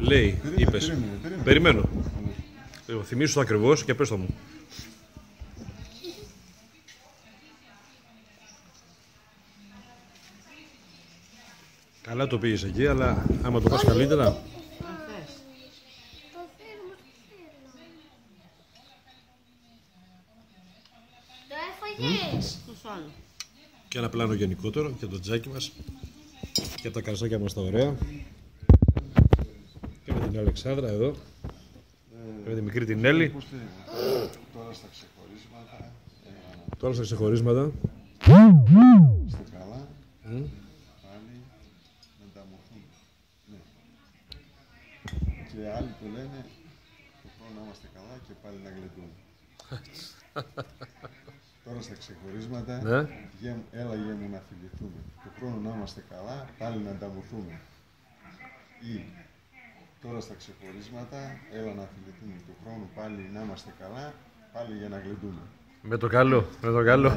Λέει, είπες. Περιμένω. Θυμήσου το ακριβώς και πες το μου. Καλά το πήγες εκεί, αλλά άμα το πας καλύτερα. Και ένα πλάνο γενικότερο για το τζάκι μας και τα καρσάκια μας τα ωραία. Και με την Αλεξάνδρα εδώ. Με τη μικρή την Έλλη. Τώρα στα ξεχωρίσματα. Τώρα στα ξεχωρίσματα. Είστε καλά. Πάλι να τα μορφούν. Ναι. Και άλλοι το λένε το χρόνο να είμαστε καλά και πάλι να γλεντούμε. Τώρα στα ξεχωρίσματα, έλα γεια μου να φιληθούμε. Το χρόνο να είμαστε καλά, πάλι να ανταμωθούμε. Ή τώρα στα ξεχωρίσματα, έλα να φιληθούμε. Το χρόνο πάλι να είμαστε καλά, πάλι για να γλεντούμε. Με το καλό, με το καλό.